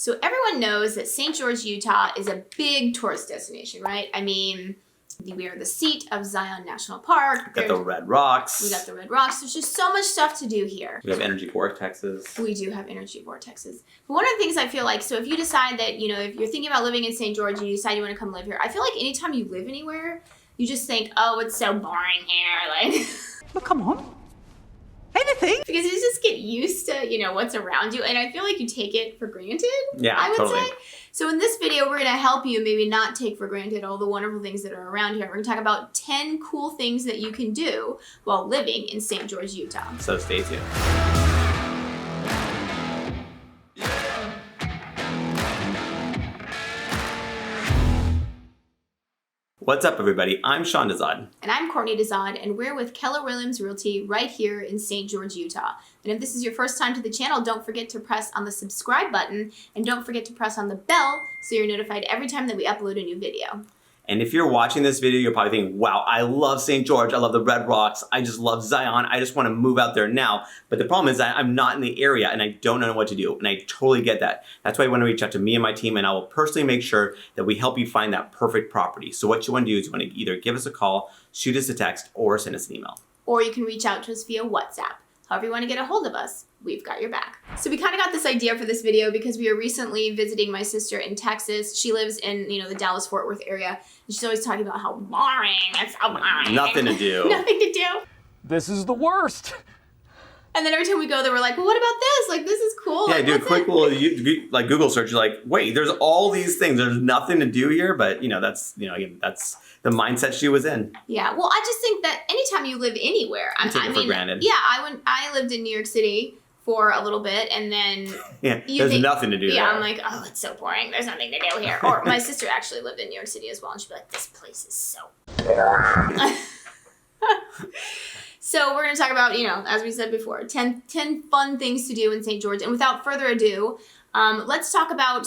So everyone knows that St. George, Utah is a big tourist destination, right? I mean, we are the seat of Zion National Park. We got the Red Rocks. We got the Red Rocks. There's just so much stuff to do here. We have energy vortexes. We do have energy vortexes. But one of the things I feel like, so if you decide that, you know, if you're thinking about living in St. George and you decide you want to come live here, I feel like anytime you live anywhere, you just think, oh, it's so boring here. Like, But come on. Anything. because you just get used to, you know, what's around you. And I feel like you take it for granted, Yeah, I would totally. say. So in this video, we're going to help you maybe not take for granted all the wonderful things that are around here. We're going to talk about 10 cool things that you can do while living in St. George, Utah. So stay tuned. What's up, everybody? I'm Sean Dezad. And I'm Courtney Dezad, and we're with Keller Williams Realty right here in St. George, Utah. And if this is your first time to the channel, don't forget to press on the subscribe button, and don't forget to press on the bell so you're notified every time that we upload a new video. And if you're watching this video, you're probably thinking, wow, I love St. George. I love the Red Rocks. I just love Zion. I just want to move out there now. But the problem is that I'm not in the area and I don't know what to do. And I totally get that. That's why you want to reach out to me and my team, and I will personally make sure that we help you find that perfect property. So what you want to do is you want to either give us a call, shoot us a text, or send us an email. Or you can reach out to us via WhatsApp. However you want to get a hold of us, we've got your back. So we kind of got this idea for this video because we were recently visiting my sister in Texas. She lives in, you know, the Dallas-Fort Worth area. And she's always talking about how boring, it's so boring. Nothing to do. Nothing to do. This is the worst. And then every time we go there, we're like, well, what about this? Like, this is cool. Yeah, like, do a what's quick it? little like Google search. You're like, wait, there's all these things. There's nothing to do here. But, you know, that's, you know, again, that's the mindset she was in. Yeah, well, I just think that anytime you live anywhere, You take it for granted. Yeah, I lived in New York City for a little bit, and then Yeah, there's nothing to do Yeah, there. I'm like, oh, it's so boring. There's nothing to do here. Or my sister actually lived in New York City as well, and she'd be like, this place is so boring. So we're going to talk about, you know, as we said before, 10 fun things to do in St. George. And without further ado, let's talk about,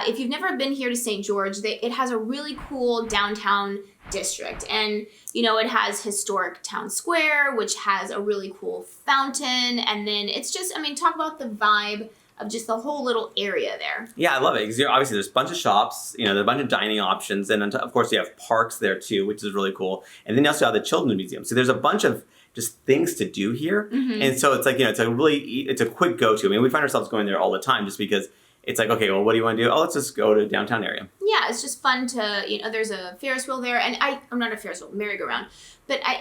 if you've never been here to St. George, it has a really cool downtown district. And, you know, it has historic town square, which has a really cool fountain. And then it's just, I mean, talk about the vibe of just the whole little area there. Yeah, I love it because obviously there's a bunch of shops, you know, there's a bunch of dining options, and then of course you have parks there too, which is really cool. And then you also have the Children's Museum. So there's a bunch of just things to do here. Mm-hmm. And so it's like, you know, it's a quick go-to. I mean, we find ourselves going there all the time just because it's like, okay, well, what do you want to do? Oh, let's just go to downtown area. Yeah, it's just fun to, you know, there's a Ferris wheel there, and I'm not a Ferris wheel, merry-go-round, but I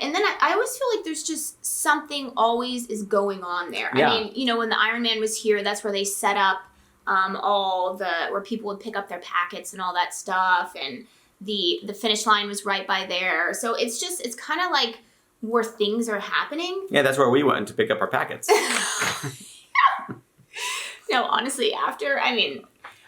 always feel like there's just something always is going on there. Yeah. I mean, you know, when the Iron Man was here, that's where they set up where people would pick up their packets and all that stuff, and the finish line was right by there. So it's kind of like where things are happening. Yeah, that's where we went to pick up our packets. No, honestly, after, I mean,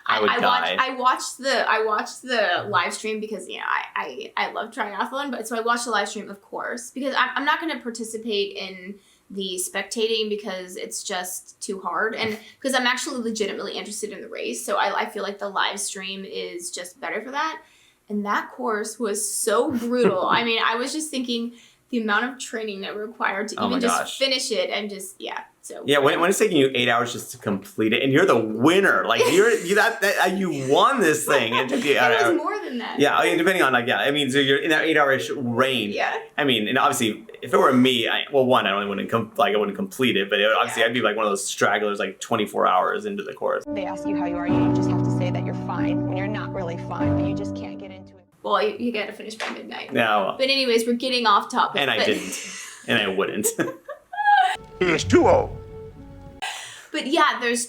I would die. I watched the live stream because, you know, I love triathlon, but so I watched the live stream, of course, because I'm not going to participate in the spectating because it's just too hard, and because I'm actually legitimately interested in the race, so I feel like the live stream is just better for that. And that course was so brutal. I mean, I was just thinking the amount of training that required to even just finish it, and just, yeah. So yeah, when it's taking you 8 hours just to complete it, and you're the winner, like you won this thing. It took you. It was more than that. Yeah, I mean, depending on I mean, so you're in that 8 hour range. Yeah. I mean, and obviously, if it were me, I wouldn't complete it, but obviously, I'd be like one of those stragglers, like 24 hours into the course. They ask you how you are, you just have to say that you're fine when you're not really fine, but you just can't get into it. Well, you got to finish by midnight. No. Well, But anyways, we're getting off topic. and I didn't, and I wouldn't. It's too old. But yeah, there's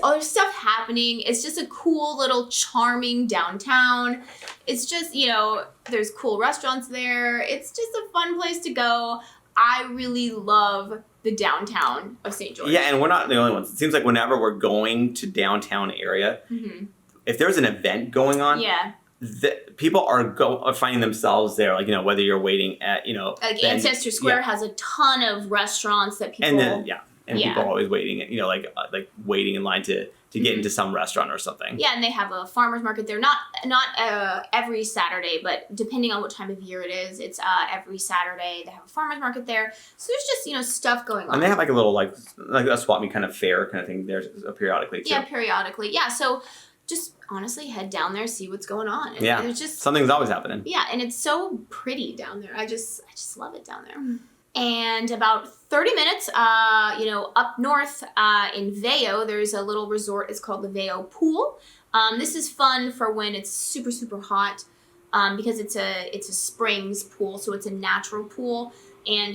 other stuff happening. It's just a cool little charming downtown. It's just, you know, there's cool restaurants there. It's just a fun place to go. I really love the downtown of St. George. Yeah, and we're not the only ones. It seems like whenever we're going to downtown area, if there's an event going on, yeah, people are finding themselves there. Like, you know, whether you're waiting at, you know, like Ancestor Square has a ton of restaurants that people. And then, people are always waiting, you know, like waiting in line to to get into some restaurant or something. Yeah, and they have a farmer's market there. Not every Saturday, but depending on what time of year it is, it's every Saturday. They have a farmer's market there. So there's just, stuff going on. And they have like a little like a swap meet kind of fair kind of thing there periodically too. Yeah, periodically. Yeah, so just honestly head down there, see what's going on. And Yeah, there's just something's always happening. Yeah, and it's so pretty down there. I just love it down there. And about 30 minutes, up north in Veo, there's a little resort. It's called the Veo Pool. This is fun for when it's super, super hot because it's a springs pool, so it's a natural pool.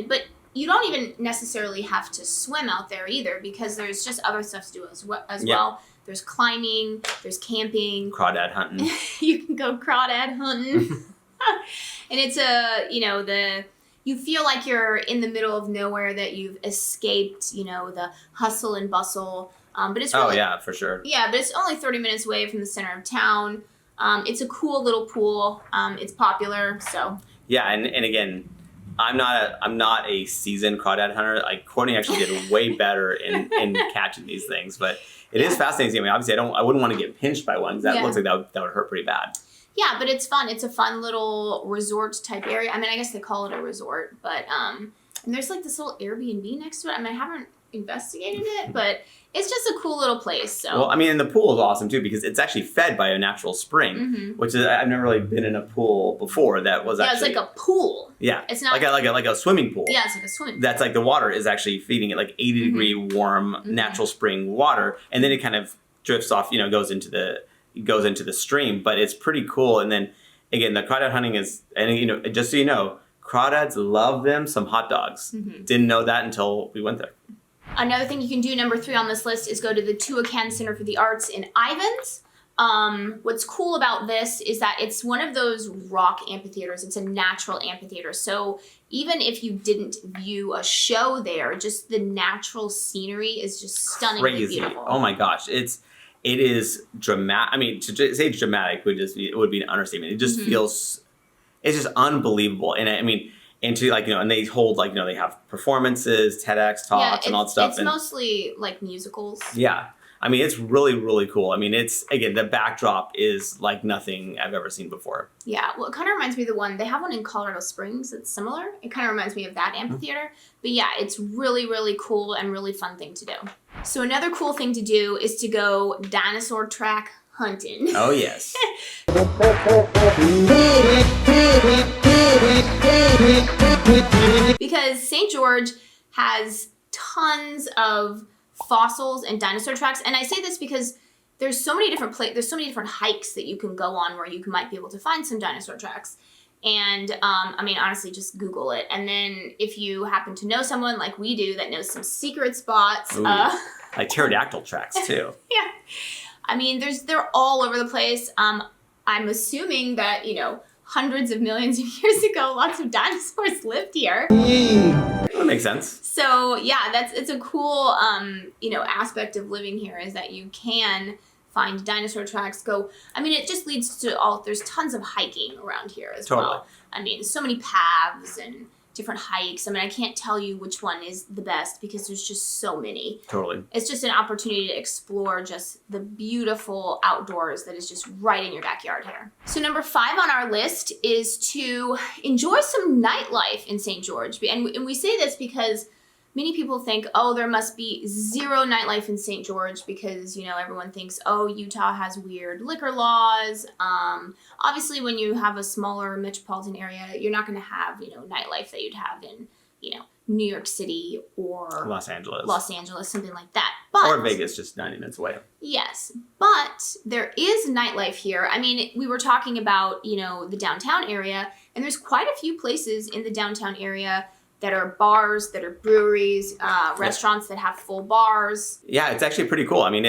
But you don't even necessarily have to swim out there either because there's just other stuff to do as well. There's climbing, there's camping. Crawdad hunting. You can go crawdad hunting. And it's you feel like you're in the middle of nowhere, that you've escaped, the hustle and bustle. But it's really, oh yeah, for sure. Yeah, but it's only 30 minutes away from the center of town. It's a cool little pool. It's popular, so. Yeah, and again, I'm not a seasoned crawdad hunter. Like Courtney actually did way better in catching these things, but it is fascinating. I mean, obviously, I wouldn't want to get pinched by one because that looks like that would hurt pretty bad. Yeah, but it's fun. It's a fun little resort type area. I mean, I guess they call it a resort, but and there's like this little Airbnb next to it. I mean, I haven't investigated it, but it's just a cool little place. So. Well, I mean, and the pool is awesome too because it's actually fed by a natural spring, which is I've never really been in a pool before that was actually. Yeah, it's like a pool. Yeah, it's not like a swimming pool. Yeah, it's like a swimming pool. That's like the water is actually feeding it like 80 degree warm natural spring water, and then it kind of drifts off. Goes into the stream, but it's pretty cool. And then again, the crawdad hunting is, and just so you know, crawdads love them some hot dogs. Didn't know that until we went there. Another thing you can do, number 3 on this list, is go to the Tuakan Center for the Arts in Ivins. What's cool about this is that it's one of those rock amphitheaters. It's a natural amphitheater. So even if you didn't view a show there, just the natural scenery is just stunningly beautiful. Oh my gosh. It is dramatic. I mean, to say it's dramatic would be an understatement. It just feels, it's just unbelievable. And I mean, and to and they hold they have performances, TEDx talks, and all that stuff. It's mostly like musicals. Yeah. I mean, it's really, really cool. I mean, the backdrop is like nothing I've ever seen before. Yeah, well, it kind of reminds me of they have one in Colorado Springs that's similar. It kind of reminds me of that amphitheater. But yeah, it's really, really cool and really fun thing to do. So another cool thing to do is to go dinosaur track hunting. Oh, yes. Because St. George has tons of fossils and dinosaur tracks, and I say this because there's so many different hikes that you can go on where you might be able to find some dinosaur tracks. And I mean, honestly, just Google it. And then if you happen to know someone like we do that knows some secret spots, like pterodactyl tracks too. Yeah, I mean, they're all over the place. I'm assuming that hundreds of millions of years ago, lots of dinosaurs lived here. That makes sense. So yeah, it's a cool aspect of living here is that you can find dinosaur tracks. It just leads to there's tons of hiking around here as well. I mean, so many paths and different hikes. I mean, I can't tell you which one is the best because there's just so many. Totally. It's just an opportunity to explore just the beautiful outdoors that is just right in your backyard here. So number 5 on our list is to enjoy some nightlife in St. George. And we say this because many people think, there must be zero nightlife in St. George because, everyone thinks, Utah has weird liquor laws. Obviously, when you have a smaller metropolitan area, you're not going to have, nightlife that you'd have in, New York City or Los Angeles, something like that. But, or Vegas, just 90 minutes away. Yes, but there is nightlife here. I mean, we were talking about, the downtown area, and there's quite a few places in the downtown area that are bars, that are breweries, restaurants that have full bars. Yeah, it's actually pretty cool. I mean,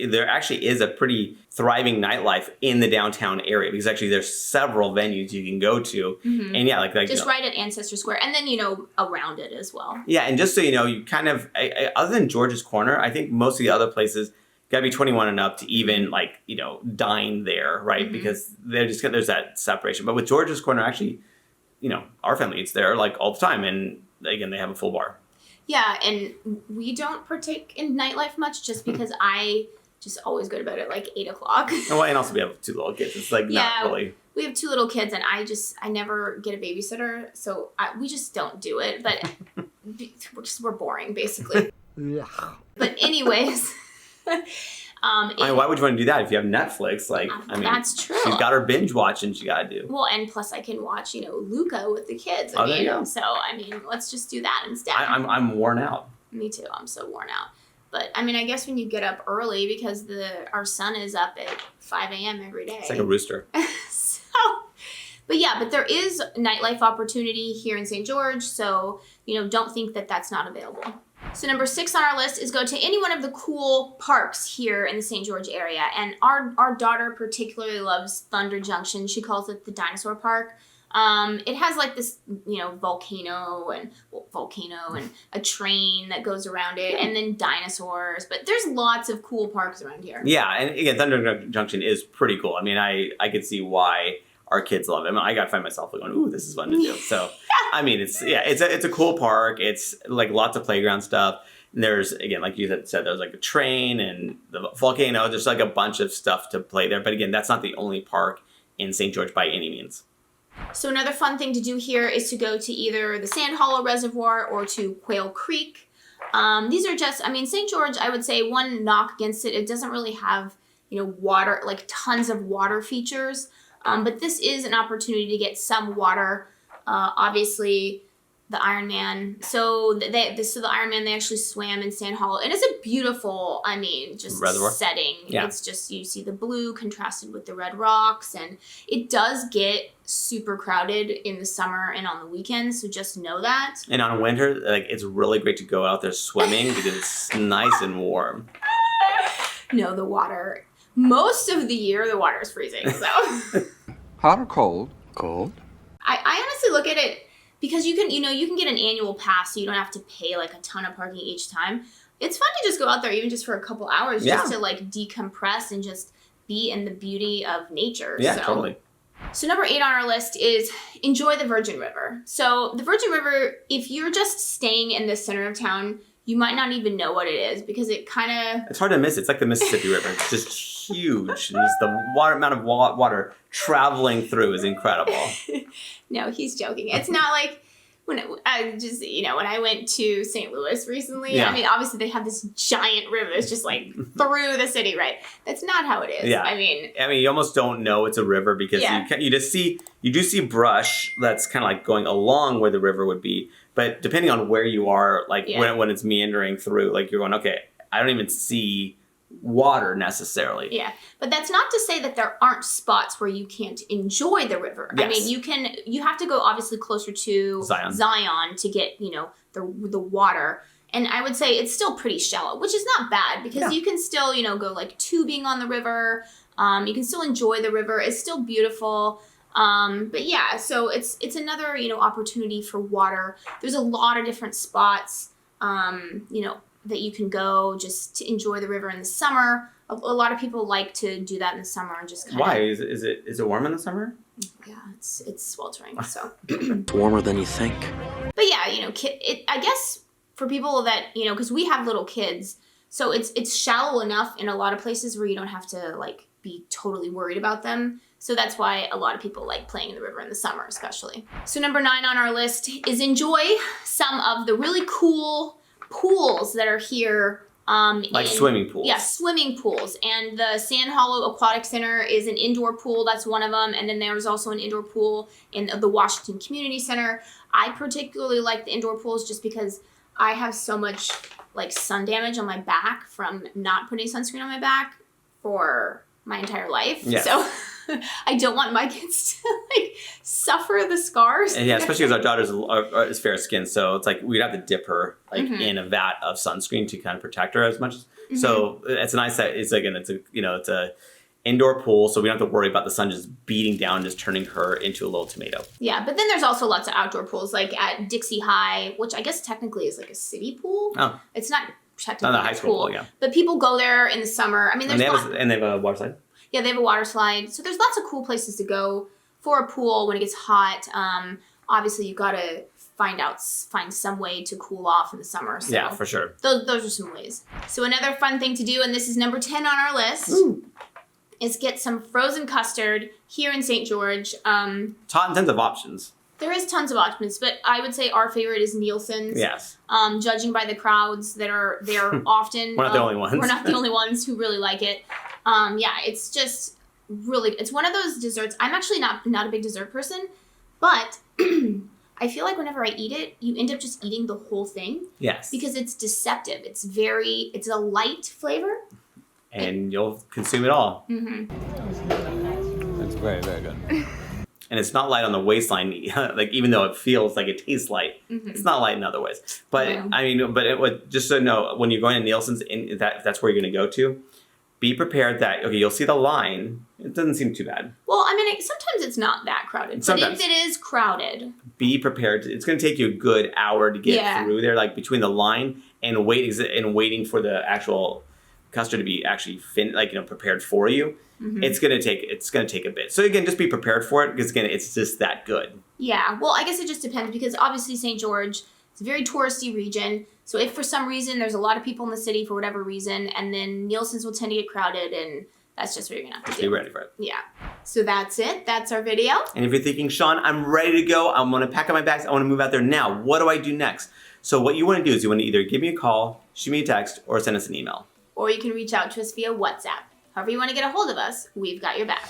there actually is a pretty thriving nightlife in the downtown area because actually there's several venues you can go to. And yeah, like just right at Ancestor Square and then, around it as well. Yeah, and just so you know, you kind of, other than George's Corner, I think most of the other places gotta be 21 and up to even dine there, right? Because there's that separation. But with George's Corner, actually, our family eats there all the time. And again, they have a full bar. Yeah. And we don't partake in nightlife much just because I just always go to bed at like 8 o'clock. Well, and also we have 2 little kids. It's like not really. We have 2 little kids, and I never get a babysitter, so we just don't do it. But we're boring, basically. But anyways, why would you want to do that if you have Netflix? Like, I mean, that's true. She's got her binge watching she got to do. Well, and plus I can watch, Luca with the kids. There you go. So I mean, let's just do that instead. I'm worn out. Me too. I'm so worn out. But I mean, I guess when you get up early because our son is up at 5 a.m. every day. It's like a rooster. But there is nightlife opportunity here in St. George, so, don't think that that's not available. So number 6 on our list is go to any one of the cool parks here in the St. George area. And our daughter particularly loves Thunder Junction. She calls it the Dinosaur Park. It has like this, volcano and a train that goes around it, and then dinosaurs. But there's lots of cool parks around here. Yeah, and again, Thunder Junction is pretty cool. I mean, I could see why our kids love it. I mean, I gotta find myself going, ooh, this is fun to do. So, I mean, it's a cool park. It's like lots of playground stuff. And there's, again, like you said, there's like a train and the volcano. There's like a bunch of stuff to play there. But again, that's not the only park in St. George by any means. So another fun thing to do here is to go to either the Sand Hollow Reservoir or to Quail Creek. These are just, St. George, I would say one knock against it. It doesn't really have, water, like tons of water features. But this is an opportunity to get some water. Obviously, the Iron Man. So the Iron Man, they actually swam in Sand Hollow. And it's a beautiful, just reservoir setting. Yeah. It's just, you see the blue contrasted with the red rocks. And it does get super crowded in the summer and on the weekends. So just know that. And on winter, like, it's really great to go out there swimming because it's nice and warm. No, the water. Most of the year, the water is freezing. So Hot or cold? Cold. I honestly look at it because you can get an annual pass, so you don't have to pay like a ton of parking each time. It's fun to just go out there, even just for a couple hours, just to like decompress and just be in the beauty of nature. Yeah, totally. So number 8 on our list is enjoy the Virgin River. So the Virgin River, if you're just staying in the center of town, you might not even know what it is because it's hard to miss. It's like the Mississippi River. It's just huge. And just the amount of water traveling through is incredible. No, he's joking. It's not like when I went to St. Louis recently. Yeah. Obviously they have this giant river that's just like through the city, right? That's not how it is. Yeah. You almost don't know it's a river because you do see brush that's kind of like going along where the river would be. But depending on where you are, like when it's meandering through, like you're going, okay, I don't even see water necessarily. Yeah, but that's not to say that there aren't spots where you can't enjoy the river. Yes. You have to go obviously closer to Zion to get, the water. And I would say it's still pretty shallow, which is not bad because you can still, go like tubing on the river. You can still enjoy the river. It's still beautiful. But yeah, so it's another, opportunity for water. There's a lot of different spots, that you can go just to enjoy the river in the summer. A lot of people like to do that in the summer and just kind of... Why? Is it warm in the summer? Yeah, it's sweltering, so... It's warmer than you think. But yeah, I guess for people that, because we have little kids, so it's shallow enough in a lot of places where you don't have to, like, be totally worried about them. So that's why a lot of people like playing in the river in the summer, especially. So number 9 on our list is enjoy some of the really cool pools that are here. Like swimming pools. Yeah, swimming pools. And the Sand Hollow Aquatic Center is an indoor pool. That's one of them. And then there's also an indoor pool in the Washington Community Center. I particularly like the indoor pools just because I have so much like sun damage on my back from not putting sunscreen on my back for my entire life. Yes. So I don't want my kids to like suffer the scars. And yeah, especially because our daughter is fair skinned, so it's like we'd have to dip her like in a vat of sunscreen to kind of protect her as much. So it's nice that it's a indoor pool, so we don't have to worry about the sun just beating down, just turning her into a little tomato. Yeah, but then there's also lots of outdoor pools, like at Dixie High, which I guess technically is like a city pool. Oh, it's not technically a high school pool, yeah. But people go there in the summer. And they have a water slide. Yeah, they have a water slide. So there's lots of cool places to go for a pool when it gets hot. Obviously, you've got to find some way to cool off in the summer. So Yeah, for sure. Those are some ways. So another fun thing to do, and this is number 10 on our list, is get some frozen custard here in St. George. Tons of options. There is tons of options, but I would say our favorite is Nielsen's. Yes. Judging by the crowds that are there often. We're not the only ones. We're not the only ones who really like it. Yeah, it's just really, it's one of those desserts. I'm actually not a big dessert person, but I feel like whenever I eat it, you end up just eating the whole thing. Yes. Because it's deceptive. It's a light flavor. And you'll consume it all. Mm-hmm. That's very, very good. And it's not light on the waistline, like even though it feels like it tastes light, it's not light in other ways. But I mean, but it would, just so you know, when you're going to Nielsen's, if that's where you're going to go to, be prepared that, okay, you'll see the line. It doesn't seem too bad. Well, I mean, sometimes it's not that crowded. Sometimes. But if it is crowded, be prepared. It's going to take you a good hour to get through there, like between the line and waiting for the actual custard to be actually prepared for you. Mm-hmm. It's gonna take a bit. So again, just be prepared for it because again, it's just that good. Yeah. Well, I guess it just depends because obviously St. George, it's a very touristy region. So if for some reason there's a lot of people in the city for whatever reason, and then Nielsen's will tend to get crowded, and that's just what you're gonna have to do. Be ready for it. Yeah. So that's it. That's our video. And if you're thinking, Sean, I'm ready to go. I'm gonna pack up my bags. I want to move out there now. What do I do next? So what you want to do is you want to either give me a call, shoot me a text, or send us an email. Or you can reach out to us via WhatsApp. However you want to get a hold of us, we've got your back.